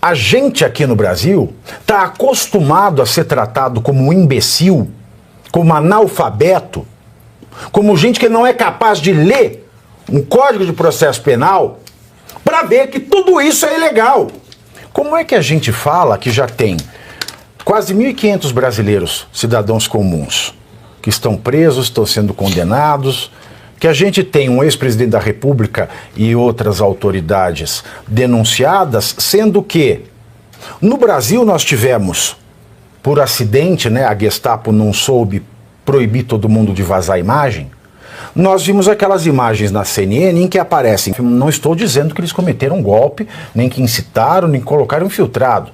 A gente aqui no Brasil está acostumado a ser tratado como um imbecil, como analfabeto, como gente que não é capaz de ler um Código de Processo Penal para ver que tudo isso é ilegal. Como é que a gente fala que já tem quase 1.500 brasileiros, cidadãos comuns, que estão presos, estão sendo condenados, que a gente tem um ex-presidente da República e outras autoridades denunciadas, sendo que no Brasil nós tivemos, por acidente, né, a Gestapo não soube proibir todo mundo de vazar imagem, nós vimos aquelas imagens na CNN em que aparecem, não estou dizendo que eles cometeram um golpe, nem que incitaram, nem colocaram infiltrado,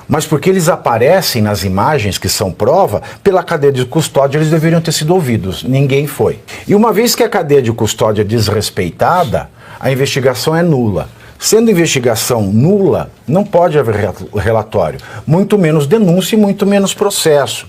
mas porque eles aparecem nas imagens que são prova, pela cadeia de custódia eles deveriam ter sido ouvidos. Ninguém foi. E uma vez que a cadeia de custódia é desrespeitada, a investigação é nula. Sendo investigação nula, não pode haver relatório, muito menos denúncia e muito menos processo.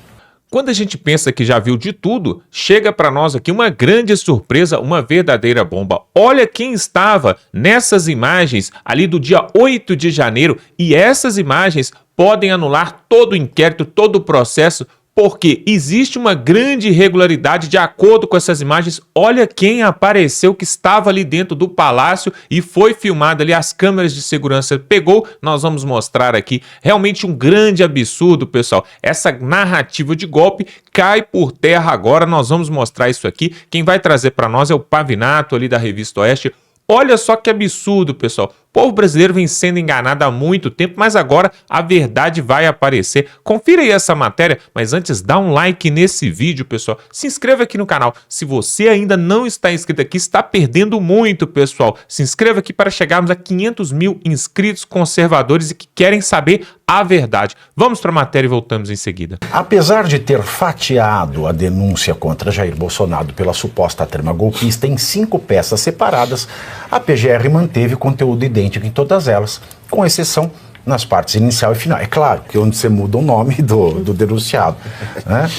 Quando a gente pensa que já viu de tudo, chega para nós aqui uma grande surpresa, uma verdadeira bomba. Olha quem estava nessas imagens ali do dia 8 de janeiro e essas imagens podem anular todo o inquérito, todo o processo, porque existe uma grande irregularidade de acordo com essas imagens. Olha quem apareceu que estava ali dentro do palácio e foi filmado ali, as câmeras de segurança pegou, nós vamos mostrar aqui. Realmente um grande absurdo, pessoal. Essa narrativa de golpe cai por terra agora, nós vamos mostrar isso aqui. Quem vai trazer para nós é o Pavinato ali da Revista Oeste. Olha só que absurdo, pessoal. O povo brasileiro vem sendo enganado há muito tempo, mas agora a verdade vai aparecer. Confira aí essa matéria, mas antes dá um like nesse vídeo, pessoal. Se inscreva aqui no canal. Se você ainda não está inscrito aqui, está perdendo muito, pessoal. Se inscreva aqui para chegarmos a 500 mil inscritos conservadores e que querem saber a verdade. Vamos para a matéria e voltamos em seguida. Apesar de ter fatiado a denúncia contra Jair Bolsonaro pela suposta trama golpista em 5 peças separadas, a PGR manteve conteúdo idêntico em todas elas, com exceção nas partes inicial e final. É claro que onde você muda o nome do denunciado, né?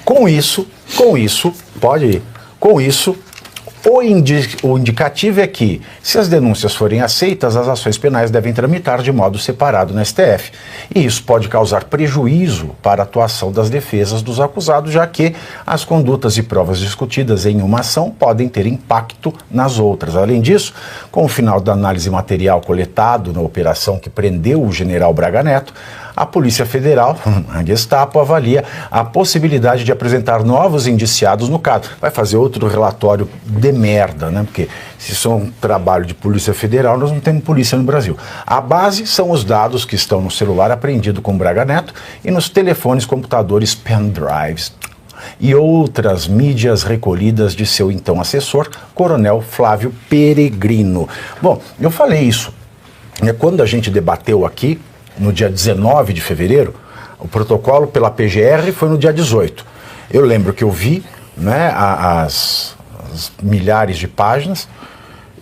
Com isso, pode ir. Com isso, o indicativo é que, se as denúncias forem aceitas, as ações penais devem tramitar de modo separado no STF. E isso pode causar prejuízo para a atuação das defesas dos acusados, já que as condutas e provas discutidas em uma ação podem ter impacto nas outras. Além disso, com o final da análise material coletado na operação que prendeu o general Braga Neto, a Polícia Federal, a Gestapo, avalia a possibilidade de apresentar novos indiciados no caso. Vai fazer outro relatório de merda, né? Porque se isso é um trabalho de Polícia Federal, nós não temos polícia no Brasil. A base são os dados que estão no celular apreendido com Braga Neto e nos telefones, computadores, pendrives e outras mídias recolhidas de seu então assessor, Coronel Flávio Peregrino. Bom, eu falei isso, né, quando a gente debateu aqui, no dia 19 de fevereiro, o protocolo pela PGR foi no dia 18. Eu lembro que eu vi, né, as milhares de páginas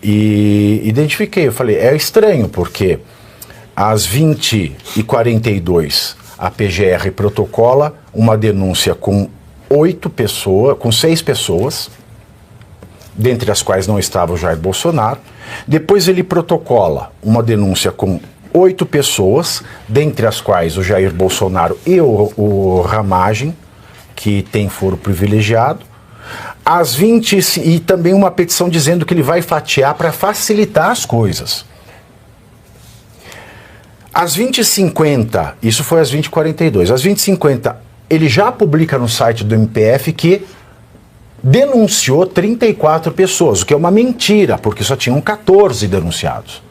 e identifiquei. Eu falei, é estranho, porque às 20h42 a PGR protocola uma denúncia com 6 pessoas, dentre as quais não estava o Jair Bolsonaro. Depois ele protocola uma denúncia com 8 pessoas, dentre as quais o Jair Bolsonaro e o Ramagem, que tem foro privilegiado. Às 20 e também uma petição dizendo que ele vai fatiar para facilitar as coisas. Às 20h50, isso foi às 20h42, às 20h50 ele já publica no site do MPF que denunciou 34 pessoas, o que é uma mentira, porque só tinham 14 denunciados.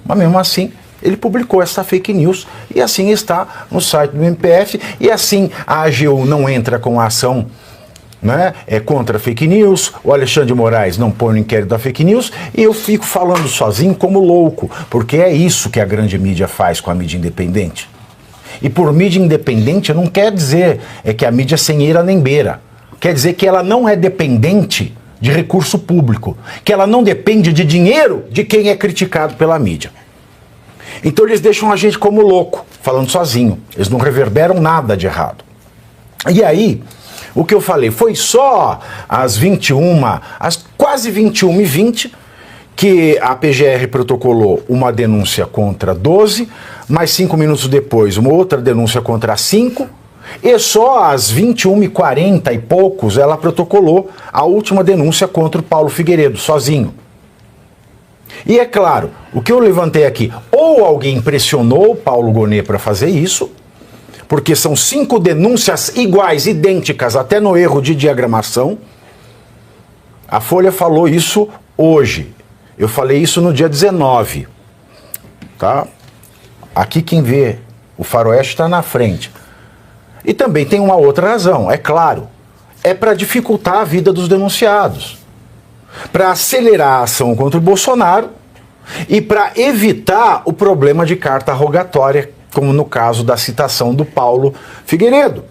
Mas mesmo assim, ele publicou essa fake news e assim está no site do MPF e assim a AGU não entra com a ação, né, contra fake news, o Alexandre de Moraes não põe no inquérito da fake news e eu fico falando sozinho como louco, porque é isso que a grande mídia faz com a mídia independente. E por mídia independente não quer dizer que a mídia é sem eira nem beira, quer dizer que ela não é dependente de recurso público, que ela não depende de dinheiro de quem é criticado pela mídia. Então eles deixam a gente como louco, falando sozinho. Eles não reverberam nada de errado. E aí, o que eu falei foi só às quase 21h20, que a PGR protocolou uma denúncia contra 12, mas 5 minutos depois uma outra denúncia contra 5, e só às 21h40 e poucos ela protocolou a última denúncia contra o Paulo Figueiredo, sozinho. E é claro, o que eu levantei aqui, ou alguém pressionou o Paulo Gonet para fazer isso, porque são 5 denúncias iguais, idênticas, até no erro de diagramação. A Folha falou isso hoje. Eu falei isso no dia 19. Tá? Aqui quem vê o faroeste está na frente. E também tem uma outra razão, é claro. É para dificultar a vida dos denunciados. Para acelerar a ação contra o Bolsonaro e para evitar o problema de carta rogatória, como no caso da citação do Paulo Figueiredo.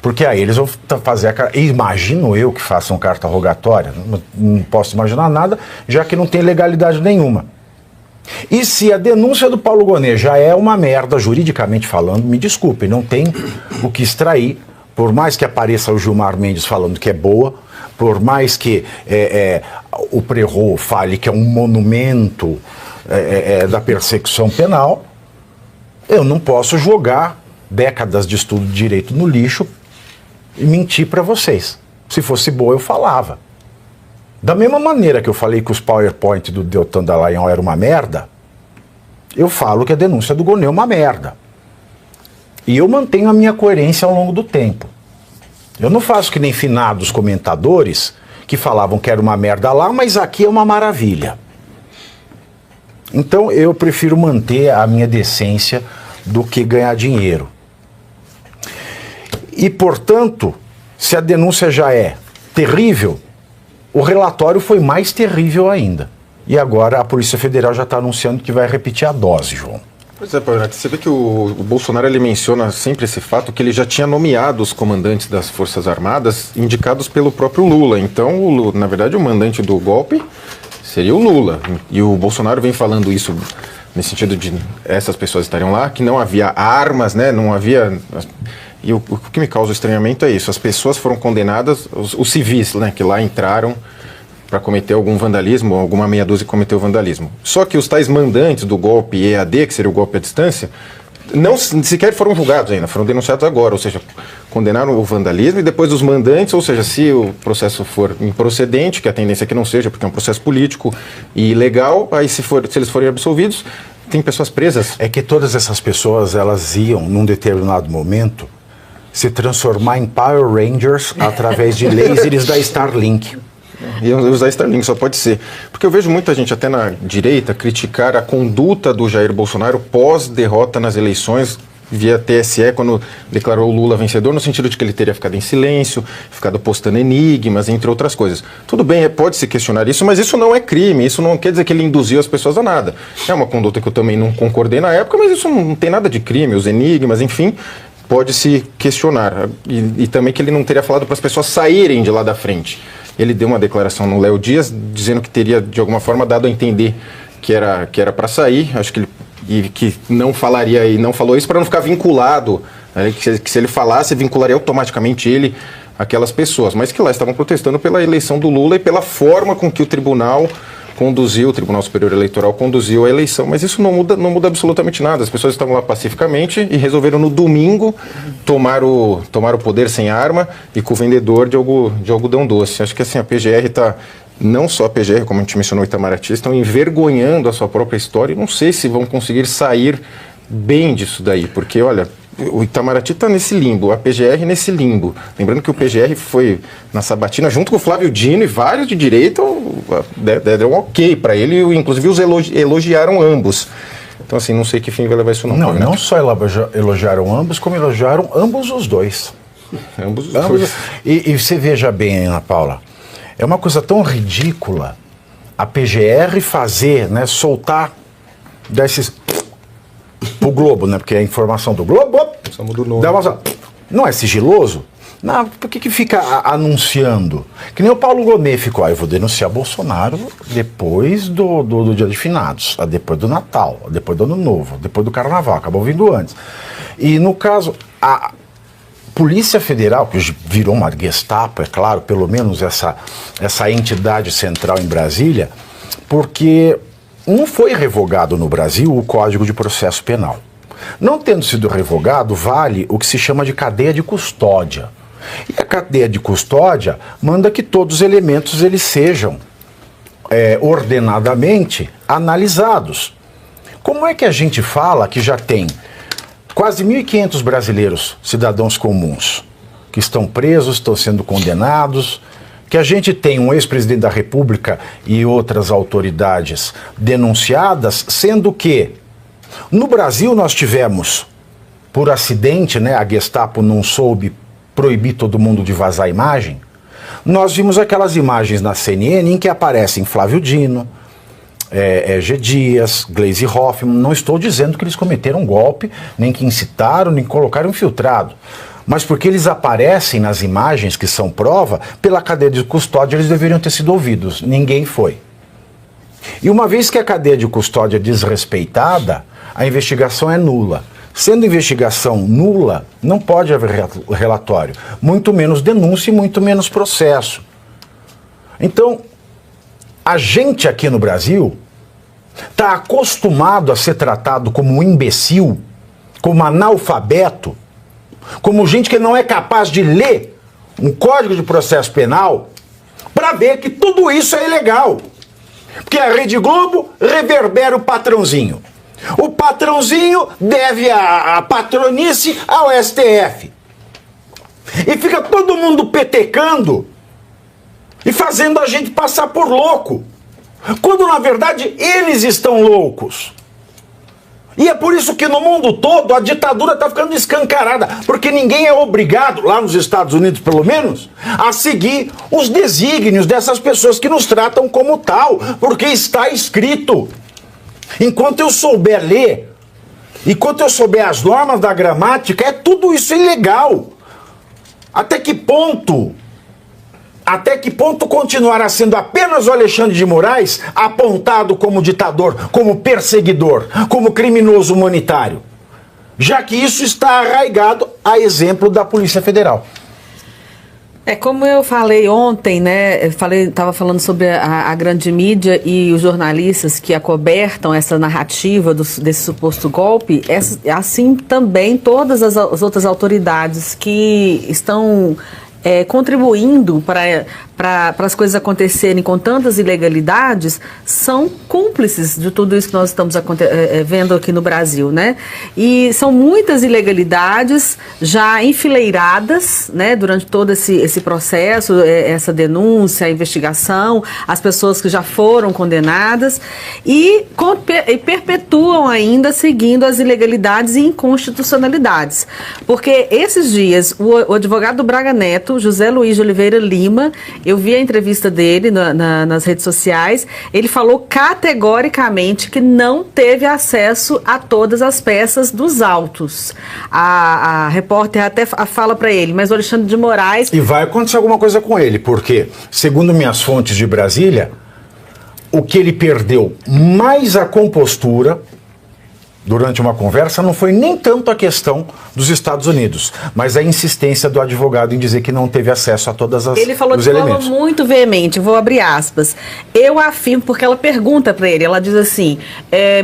Porque aí eles vão fazer a carta. Imagino eu que façam carta rogatória, não posso imaginar nada, já que não tem legalidade nenhuma. E se a denúncia do Paulo Gonet já é uma merda, juridicamente falando, me desculpem, não tem o que extrair, por mais que apareça o Gilmar Mendes falando que é boa, por mais que o Prerot fale que é um monumento da persecução penal, eu não posso jogar décadas de estudo de direito no lixo e mentir para vocês. Se fosse boa, eu falava. Da mesma maneira que eu falei que os PowerPoint do Deltan Dallagnol era uma merda, eu falo que a denúncia do Gonet é uma merda. E eu mantenho a minha coerência ao longo do tempo. Eu não faço que nem finados comentadores que falavam que era uma merda lá, mas aqui é uma maravilha. Então eu prefiro manter a minha decência do que ganhar dinheiro. E, portanto, se a denúncia já é terrível, o relatório foi mais terrível ainda. E agora a Polícia Federal já está anunciando que vai repetir a dose, João. Pois é, Pavinato, você vê que o Bolsonaro ele menciona sempre esse fato que ele já tinha nomeado os comandantes das Forças Armadas indicados pelo próprio Lula. Então, na verdade, o mandante do golpe seria o Lula. E o Bolsonaro vem falando isso nesse sentido de essas pessoas estariam lá, que não havia armas, né? Não havia... E o que me causa estranhamento é isso. As pessoas foram condenadas, os civis, né, que lá entraram para cometer algum vandalismo, alguma meia dúzia cometeu vandalismo. Só que os tais mandantes do golpe EAD, que seria o golpe à distância, não sequer foram julgados ainda, foram denunciados agora, ou seja, condenaram o vandalismo e depois os mandantes, ou seja, se o processo for improcedente, que a tendência é que não seja, porque é um processo político e ilegal, aí se eles forem absolvidos, tem pessoas presas. É que todas essas pessoas, elas iam, num determinado momento, se transformar em Power Rangers através de lasers da Starlink. E usar Starlink só pode ser. Porque eu vejo muita gente, até na direita, criticar a conduta do Jair Bolsonaro pós-derrota nas eleições via TSE, quando declarou o Lula vencedor, no sentido de que ele teria ficado em silêncio, ficado postando enigmas, entre outras coisas. Tudo bem, pode-se questionar isso, mas isso não é crime, isso não quer dizer que ele induziu as pessoas a nada. É uma conduta que eu também não concordei na época, mas isso não tem nada de crime, os enigmas, enfim... Pode-se questionar. E também que ele não teria falado para as pessoas saírem de lá da frente. Ele deu uma declaração no Léo Dias dizendo que teria, de alguma forma, dado a entender que era para sair. Acho que ele que não falaria e não falou isso para não ficar vinculado. Né, que se ele falasse, vincularia automaticamente ele àquelas pessoas. Mas que lá estavam protestando pela eleição do Lula e pela forma com que o Tribunal Superior Eleitoral conduziu a eleição, mas isso não muda absolutamente nada. As pessoas estavam lá pacificamente e resolveram no domingo tomar o poder sem arma e com o vendedor de algodão doce. Acho que assim, a PGR está, não só a PGR, como a gente mencionou, o Itamaraty, estão envergonhando a sua própria história e não sei se vão conseguir sair bem disso daí, porque olha... O Itamaraty está nesse limbo, a PGR nesse limbo. Lembrando que o PGR foi na sabatina junto com o Flávio Dino e vários de direita deram um ok para ele, inclusive os elogiaram ambos. Então assim, não sei que fim vai levar isso não. Não só elogiaram ambos, como elogiaram ambos os dois. Ambos os dois. E você veja bem, Ana Paula, é uma coisa tão ridícula a PGR fazer, né, soltar desses... o Globo, né? Porque a informação do Globo não é sigiloso. Não, por que fica anunciando? Que nem o Paulo Gonet ficou, eu vou denunciar Bolsonaro depois do dia de finados, depois do Natal, depois do Ano Novo, depois do Carnaval, acabou vindo antes. E no caso, a Polícia Federal, que virou uma Gestapo, é claro, pelo menos essa entidade central em Brasília, porque não foi revogado no Brasil o Código de Processo Penal. Não tendo sido revogado, vale o que se chama de cadeia de custódia. E a cadeia de custódia manda que todos os elementos eles sejam ordenadamente analisados. Como é que a gente fala que já tem quase 1.500 brasileiros, cidadãos comuns, que estão presos, estão sendo condenados, que a gente tem um ex-presidente da República e outras autoridades denunciadas, sendo que no Brasil nós tivemos, por acidente, né, a Gestapo não soube proibir todo mundo de vazar imagem. Nós vimos aquelas imagens na CNN em que aparecem Flávio Dino, G. Dias, Gleisi Hoffmann. Não estou dizendo que eles cometeram um golpe, nem que incitaram, nem colocaram infiltrado. Mas porque eles aparecem nas imagens que são prova, pela cadeia de custódia eles deveriam ter sido ouvidos. Ninguém foi. E uma vez que a cadeia de custódia é desrespeitada, a investigação é nula. Sendo investigação nula, não pode haver relatório, muito menos denúncia e muito menos processo. Então, a gente aqui no Brasil está acostumado a ser tratado como um imbecil, como analfabeto, como gente que não é capaz de ler um Código de Processo Penal para ver que tudo isso é ilegal. Porque a Rede Globo reverbera o patrãozinho. O patrãozinho deve a patronice ao STF. E fica todo mundo petecando e fazendo a gente passar por louco. Quando, na verdade, eles estão loucos. E é por isso que no mundo todo a ditadura está ficando escancarada. Porque ninguém é obrigado, lá nos Estados Unidos pelo menos, a seguir os desígnios dessas pessoas que nos tratam como tal. Porque está escrito. Enquanto eu souber ler, enquanto eu souber as normas da gramática, é tudo isso ilegal. Até que ponto continuará sendo apenas o Alexandre de Moraes apontado como ditador, como perseguidor, como criminoso humanitário? Já que isso está arraigado a exemplo da Polícia Federal. Como eu falei ontem, né? Estava falando sobre a grande mídia e os jornalistas que acobertam essa narrativa desse suposto golpe, assim também todas as outras autoridades que estão contribuindo para as coisas acontecerem com tantas ilegalidades, são cúmplices de tudo isso que nós estamos vendo aqui no Brasil, né? E são muitas ilegalidades já enfileiradas, né, durante todo esse processo, essa denúncia, a investigação, as pessoas que já foram condenadas e perpetuam ainda seguindo as ilegalidades e inconstitucionalidades. Porque esses dias, o advogado do Braga Neto, José Luiz de Oliveira Lima, eu vi a entrevista dele nas redes sociais, ele falou categoricamente que não teve acesso a todas as peças dos autos. A repórter até fala para ele, mas o Alexandre de Moraes... E vai acontecer alguma coisa com ele, porque, segundo minhas fontes de Brasília, o que ele perdeu mais a compostura durante uma conversa não foi nem tanto a questão dos Estados Unidos, mas a insistência do advogado em dizer que não teve acesso a todas as Ele falou de forma muito veemente, vou abrir aspas. Eu afirmo, porque ela pergunta para ele, ela diz assim,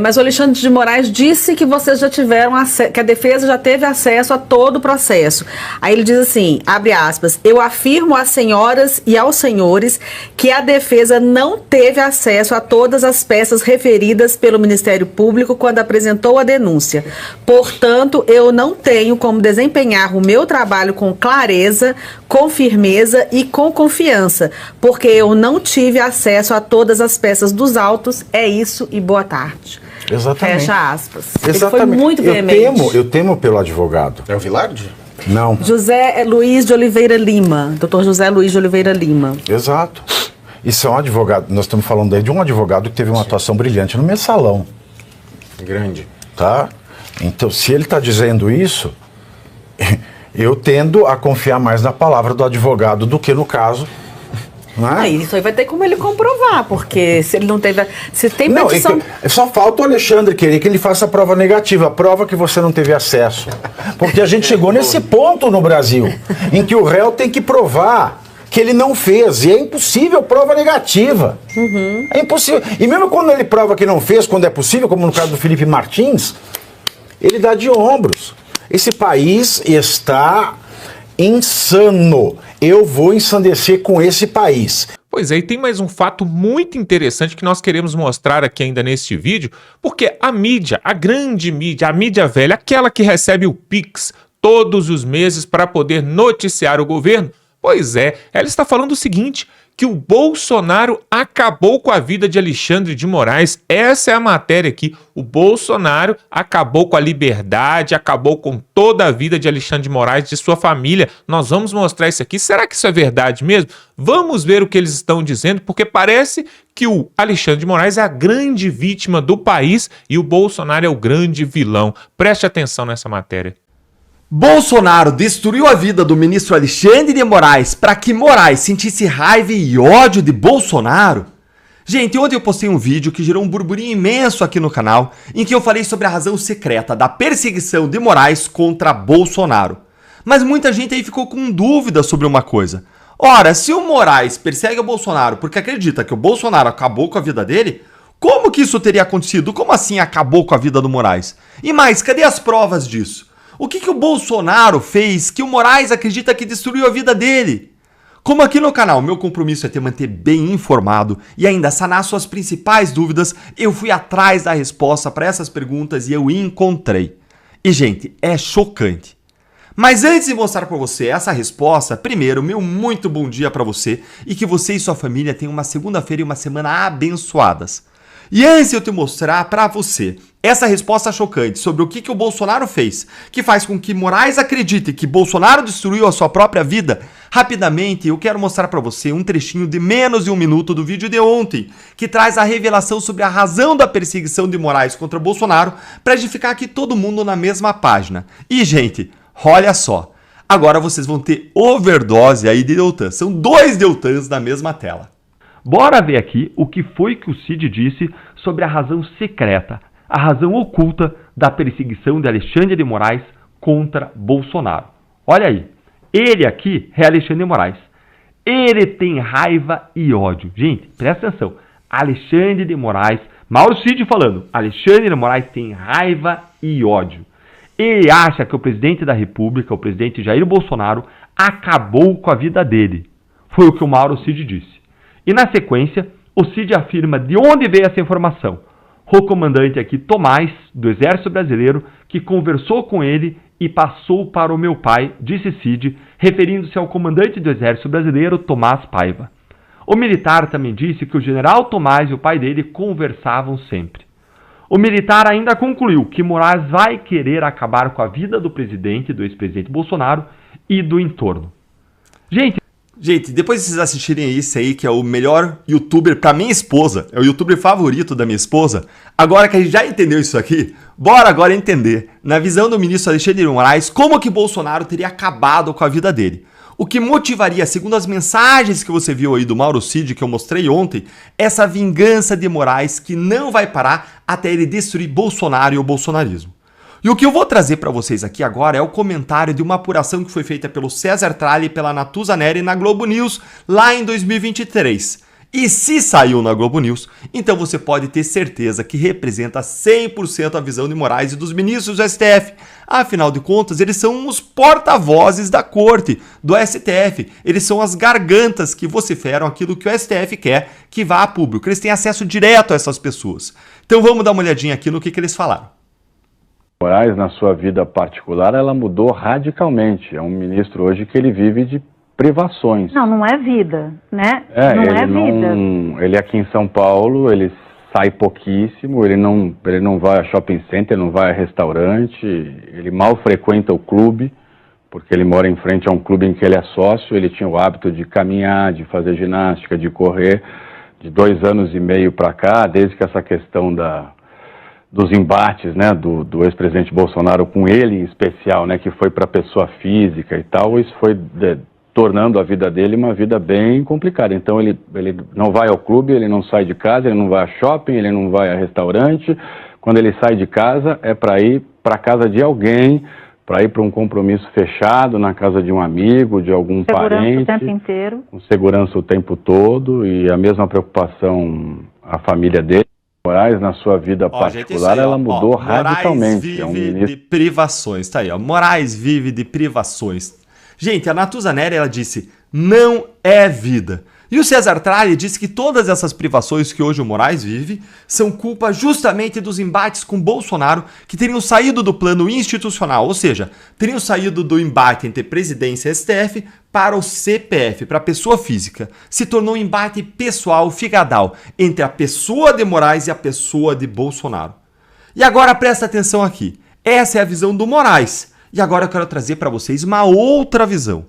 mas o Alexandre de Moraes disse que vocês já tiveram acesso, que a defesa já teve acesso a todo o processo. Aí ele diz assim, abre aspas, eu afirmo às senhoras e aos senhores que a defesa não teve acesso a todas as peças referidas pelo Ministério Público quando apresentou a denúncia. Portanto, eu não tenho como desempenhar o meu trabalho com clareza, com firmeza e com confiança, porque eu não tive acesso a todas as peças dos autos. É isso e boa tarde. Exatamente. Fecha aspas. Exatamente. Ele foi muito veemente. Eu temo pelo advogado. É o Vilardi? Não. José Luiz de Oliveira Lima. Dr. José Luiz de Oliveira Lima. Exato. Isso é um advogado, nós estamos falando aí de um advogado que teve uma atuação brilhante no mensalão. Grande. Tá? Então, se ele está dizendo isso, eu tendo a confiar mais na palavra do advogado do que no caso. Não é? Isso aí vai ter como ele comprovar, porque se ele não teve... Se tem petição... Não, só falta o Alexandre querer que ele faça a prova negativa, a prova que você não teve acesso. Porque a gente chegou nesse ponto no Brasil, em que o réu tem que provar que ele não fez. E é impossível prova negativa. É impossível. E mesmo quando ele prova que não fez, quando é possível, como no caso do Felipe Martins, ele dá de ombros. Esse país está insano. Eu vou ensandecer com esse país. Pois é, e tem mais um fato muito interessante que nós queremos mostrar aqui ainda neste vídeo, porque a mídia, a grande mídia, a mídia velha, aquela que recebe o Pix todos os meses para poder noticiar o governo, pois é, ela está falando o seguinte, que o Bolsonaro acabou com a vida de Alexandre de Moraes. Essa é a matéria aqui. O Bolsonaro acabou com a liberdade, acabou com toda a vida de Alexandre de Moraes, de sua família. Nós vamos mostrar isso aqui. Será que isso é verdade mesmo? Vamos ver o que eles estão dizendo, porque parece que o Alexandre de Moraes é a grande vítima do país e o Bolsonaro é o grande vilão. Preste atenção nessa matéria. Bolsonaro destruiu a vida do ministro Alexandre de Moraes para que Moraes sentisse raiva e ódio de Bolsonaro? Gente, ontem eu postei um vídeo que gerou um burburinho imenso aqui no canal, em que eu falei sobre a razão secreta da perseguição de Moraes contra Bolsonaro. Mas muita gente aí ficou com dúvida sobre uma coisa. Ora, se o Moraes persegue o Bolsonaro porque acredita que o Bolsonaro acabou com a vida dele, como que isso teria acontecido? Como assim acabou com a vida do Moraes? E mais, cadê as provas disso? O que o Bolsonaro fez que o Moraes acredita que destruiu a vida dele? Como aqui no canal meu compromisso é te manter bem informado e ainda sanar suas principais dúvidas, eu fui atrás da resposta para essas perguntas e eu encontrei. E gente, é chocante. Mas antes de mostrar para você essa resposta, primeiro, meu muito bom dia para você e que você e sua família tenham uma segunda-feira e uma semana abençoadas. E antes de eu te mostrar para você essa resposta chocante sobre o que o Bolsonaro fez, que faz com que Moraes acredite que Bolsonaro destruiu a sua própria vida, rapidamente eu quero mostrar para você um trechinho de menos de um minuto do vídeo de ontem, que traz a revelação sobre a razão da perseguição de Moraes contra Bolsonaro, para a gente ficar aqui todo mundo na mesma página. E, gente, olha só, agora vocês vão ter overdose aí de Deltan, são 2 Deltans na mesma tela. Bora ver aqui o que foi que o Cid disse sobre a razão secreta, a razão oculta da perseguição de Alexandre de Moraes contra Bolsonaro. Olha aí, ele aqui é Alexandre de Moraes. Ele tem raiva e ódio. Gente, presta atenção. Alexandre de Moraes, Mauro Cid falando, Alexandre de Moraes tem raiva e ódio. Ele acha que o presidente da República, o presidente Jair Bolsonaro, acabou com a vida dele. Foi o que o Mauro Cid disse. E na sequência, o Cid afirma de onde veio essa informação. O comandante aqui, Tomás, do Exército Brasileiro, que conversou com ele e passou para o meu pai, disse Cid, referindo-se ao comandante do Exército Brasileiro, Tomás Paiva. O militar também disse que o general Tomás e o pai dele conversavam sempre. O militar ainda concluiu que Moraes vai querer acabar com a vida do presidente, do ex-presidente Bolsonaro e do entorno. Gente, depois de vocês assistirem isso aí, que é o melhor youtuber para minha esposa, é o youtuber favorito da minha esposa, agora que a gente já entendeu isso aqui, bora agora entender, na visão do ministro Alexandre de Moraes, como que Bolsonaro teria acabado com a vida dele. O que motivaria, segundo as mensagens que você viu aí do Mauro Cid, que eu mostrei ontem, essa vingança de Moraes que não vai parar até ele destruir Bolsonaro e o bolsonarismo. E o que eu vou trazer para vocês aqui agora é o comentário de uma apuração que foi feita pelo César Tralli e pela Natuza Neri na Globo News lá em 2023. E se saiu na Globo News, então você pode ter certeza que representa 100% a visão de Moraes e dos ministros do STF. Afinal de contas, eles são os porta-vozes da corte, do STF. Eles são as gargantas que vociferam aquilo que o STF quer que vá a público. Eles têm acesso direto a essas pessoas. Então vamos dar uma olhadinha aqui no que eles falaram. Moraes, na sua vida particular, ela mudou radicalmente. É um ministro hoje que ele vive de privações. Não é vida, né? Não é vida. Ele aqui em São Paulo, ele sai pouquíssimo, ele não vai a shopping center, não vai a restaurante, ele mal frequenta o clube, porque ele mora em frente a um clube em que ele é sócio. Ele tinha o hábito de caminhar, de fazer ginástica, de correr, de 2 anos e meio para cá, desde que essa questão dos embates, né, do ex-presidente Bolsonaro com ele em especial, né, que foi para pessoa física e tal, isso foi tornando a vida dele uma vida bem complicada. Então ele não vai ao clube, ele não sai de casa, ele não vai a shopping, ele não vai a restaurante. Quando ele sai de casa é para ir para a casa de alguém para ir para um compromisso fechado na casa de um amigo, de algum parente. Segurança o tempo inteiro. Com segurança o tempo todo e a mesma preocupação a família dele. Moraes, na sua vida particular, ela mudou radicalmente. Moraes vive de privações. Tá aí, ó. Moraes vive de privações. Gente, a Natuza Neri, ela disse, não é vida. E o César Tralli disse que todas essas privações que hoje o Moraes vive são culpa justamente dos embates com Bolsonaro que teriam saído do plano institucional, ou seja, teriam saído do embate entre presidência e STF para o CPF, para a pessoa física. Se tornou um embate pessoal, figadal, entre a pessoa de Moraes e a pessoa de Bolsonaro. E agora presta atenção aqui. Essa é a visão do Moraes. E agora eu quero trazer para vocês uma outra visão.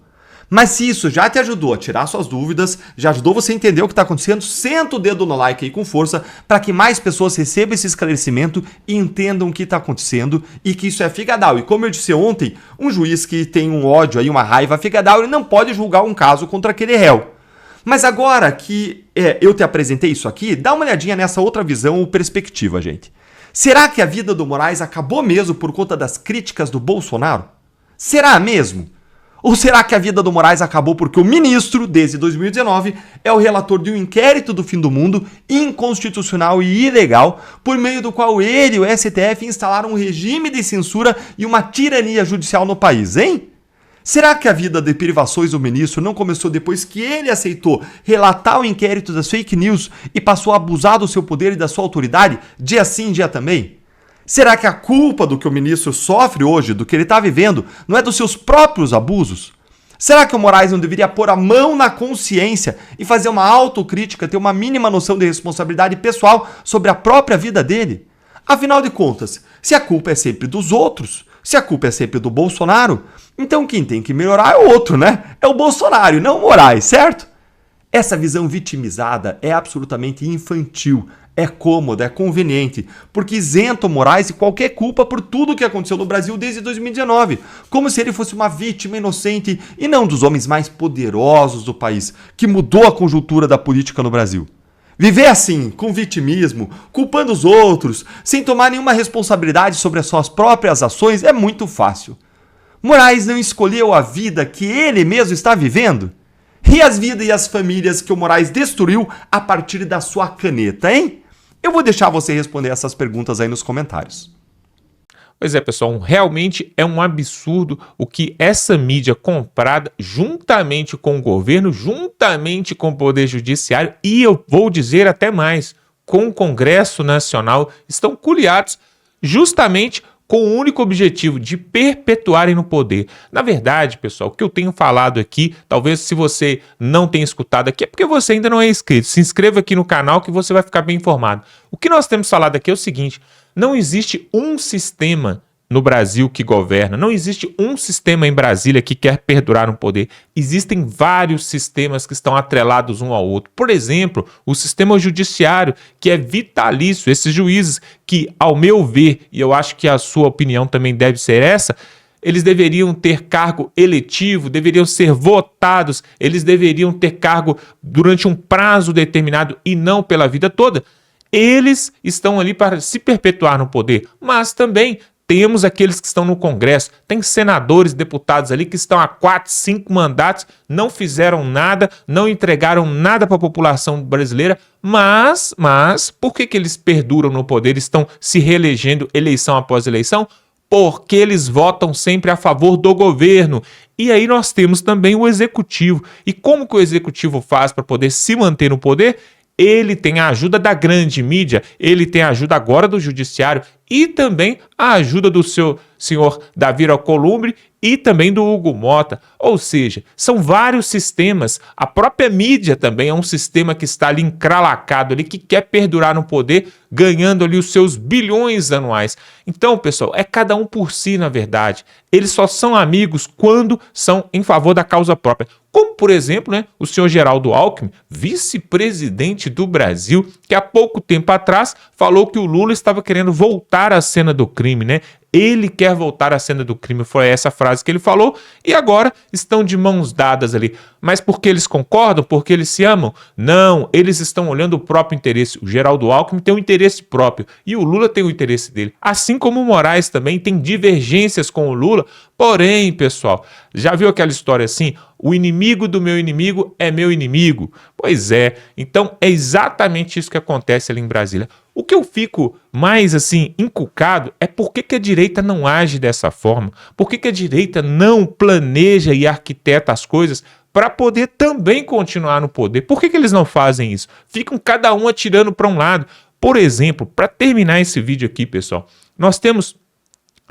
Mas se isso já te ajudou a tirar suas dúvidas, já ajudou você a entender o que está acontecendo, senta o dedo no like aí com força para que mais pessoas recebam esse esclarecimento e entendam o que está acontecendo e que isso é figadal. E como eu disse ontem, um juiz que tem um ódio aí, uma raiva figadal, ele não pode julgar um caso contra aquele réu. Mas agora que eu te apresentei isso aqui, dá uma olhadinha nessa outra visão ou perspectiva, gente. Será que a vida do Moraes acabou mesmo por conta das críticas do Bolsonaro? Será mesmo? Ou será que a vida do Moraes acabou porque o ministro, desde 2019, é o relator de um inquérito do fim do mundo inconstitucional e ilegal, por meio do qual ele e o STF instalaram um regime de censura e uma tirania judicial no país, hein? Será que a vida de privações do ministro não começou depois que ele aceitou relatar o inquérito das fake news e passou a abusar do seu poder e da sua autoridade, dia sim, dia também? Será que a culpa do que o ministro sofre hoje, do que ele está vivendo, não é dos seus próprios abusos? Será que o Moraes não deveria pôr a mão na consciência e fazer uma autocrítica, ter uma mínima noção de responsabilidade pessoal sobre a própria vida dele? Afinal de contas, se a culpa é sempre dos outros, se a culpa é sempre do Bolsonaro, então quem tem que melhorar é o outro, né? É o Bolsonaro e não o Moraes, certo? Essa visão vitimizada é absolutamente infantil, é cômoda, é conveniente, porque isenta o Moraes de qualquer culpa por tudo o que aconteceu no Brasil desde 2019, como se ele fosse uma vítima inocente e não dos homens mais poderosos do país, que mudou a conjuntura da política no Brasil. Viver assim, com vitimismo, culpando os outros, sem tomar nenhuma responsabilidade sobre as suas próprias ações, é muito fácil. Moraes não escolheu a vida que ele mesmo está vivendo? E as vidas e as famílias que o Moraes destruiu a partir da sua caneta, hein? Eu vou deixar você responder essas perguntas aí nos comentários. Pois é, pessoal, realmente é um absurdo o que essa mídia comprada, juntamente com o governo, juntamente com o Poder Judiciário, e eu vou dizer até mais, com o Congresso Nacional, estão coliados justamente com o único objetivo de perpetuarem no poder. Na verdade, pessoal, o que eu tenho falado aqui, talvez se você não tenha escutado aqui, é porque você ainda não é inscrito. Se inscreva aqui no canal que você vai ficar bem informado. O que nós temos falado aqui é o seguinte, não existe um sistema no Brasil que governa, não existe um sistema em Brasília que quer perdurar no poder. Existem vários sistemas que estão atrelados um ao outro. Por exemplo, o sistema judiciário, que é vitalício, esses juízes que, ao meu ver, e eu acho que a sua opinião também deve ser essa, eles deveriam ter cargo eletivo, deveriam ser votados, eles deveriam ter cargo durante um prazo determinado e não pela vida toda. Eles estão ali para se perpetuar no poder, mas também temos aqueles que estão no Congresso, tem senadores, deputados ali que estão há 4, 5 mandatos, não fizeram nada, não entregaram nada para a população brasileira, mas por que eles perduram no poder, estão se reelegendo eleição após eleição? Porque eles votam sempre a favor do governo. E aí nós temos também o executivo. E como que o executivo faz para poder se manter no poder? Ele tem a ajuda da grande mídia, ele tem a ajuda agora do judiciário e também a ajuda do seu senhor Davi Alcolumbre e também do Hugo Mota. Ou seja, são vários sistemas. A própria mídia também é um sistema que está ali encralacado, ali, que quer perdurar no poder, ganhando ali os seus bilhões anuais. Então, pessoal, é cada um por si, na verdade. Eles só são amigos quando são em favor da causa própria. Como, por exemplo, né, o senhor Geraldo Alckmin, vice-presidente do Brasil, que há pouco tempo atrás falou que o Lula estava querendo voltar à cena do crime, né? Ele quer voltar à cena do crime, foi essa frase que ele falou, e agora estão de mãos dadas ali. Mas porque eles concordam? Porque eles se amam? Não, eles estão olhando o próprio interesse. O Geraldo Alckmin tem um interesse interesse próprio e o Lula tem o interesse dele. Assim como o Moraes também tem divergências com o Lula. Porém, pessoal, já viu aquela história assim? O inimigo do meu inimigo é meu inimigo. Pois é, então é exatamente isso que acontece ali em Brasília. O que eu fico mais assim encucado é por que a direita não age dessa forma? Por que a direita não planeja e arquiteta as coisas para poder também continuar no poder? Por que eles não fazem isso? Ficam cada um atirando para um lado. Por exemplo, para terminar esse vídeo aqui, pessoal, nós temos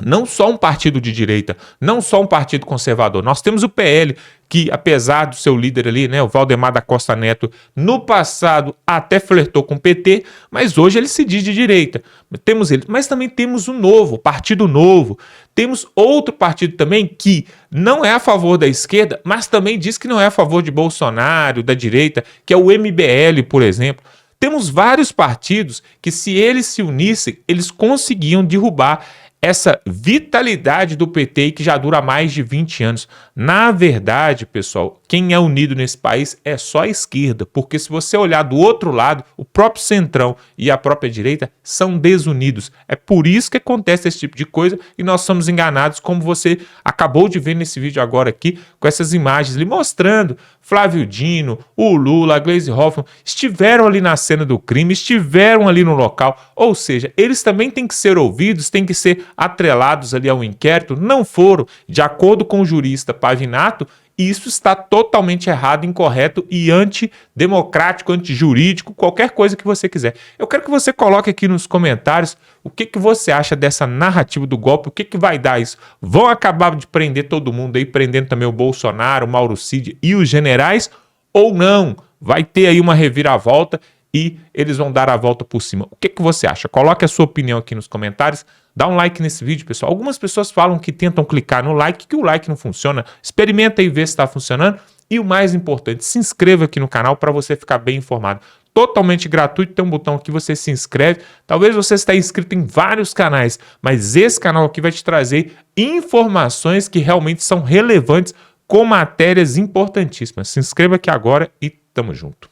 não só um partido de direita, não só um partido conservador, nós temos o PL, que apesar do seu líder ali, né, o Valdemar da Costa Neto, no passado até flertou com o PT, mas hoje ele se diz de direita. Temos ele, mas também temos o Novo, o Partido Novo. Temos outro partido também que não é a favor da esquerda, mas também diz que não é a favor de Bolsonaro, da direita, que é o MBL, por exemplo. Temos vários partidos que, se eles se unissem, eles conseguiam derrubar essa vitalidade do PT que já dura mais de 20 anos. Na verdade, pessoal, quem é unido nesse país é só a esquerda, porque se você olhar do outro lado, o próprio centrão e a própria direita são desunidos. É por isso que acontece esse tipo de coisa e nós somos enganados, como você acabou de ver nesse vídeo agora aqui, com essas imagens ali mostrando Flávio Dino, o Lula, a Gleisi Hoffmann estiveram ali na cena do crime, estiveram ali no local, ou seja, eles também têm que ser ouvidos, têm que ser atrelados ali ao inquérito, não foram, de acordo com o jurista Pavinato, isso está totalmente errado, incorreto e antidemocrático, antijurídico, qualquer coisa que você quiser. Eu quero que você coloque aqui nos comentários o que você acha dessa narrativa do golpe, o que vai dar isso. Vão acabar de prender todo mundo aí, prendendo também o Bolsonaro, o Mauro Cid e os generais, ou não? Vai ter aí uma reviravolta e eles vão dar a volta por cima. O que você acha? Coloque a sua opinião aqui nos comentários. Dá um like nesse vídeo, pessoal. Algumas pessoas falam que tentam clicar no like, que o like não funciona. Experimenta aí ver se está funcionando. E o mais importante, se inscreva aqui no canal para você ficar bem informado. Totalmente gratuito, tem um botão aqui, você se inscreve. Talvez você esteja inscrito em vários canais, mas esse canal aqui vai te trazer informações que realmente são relevantes com matérias importantíssimas. Se inscreva aqui agora e tamo junto.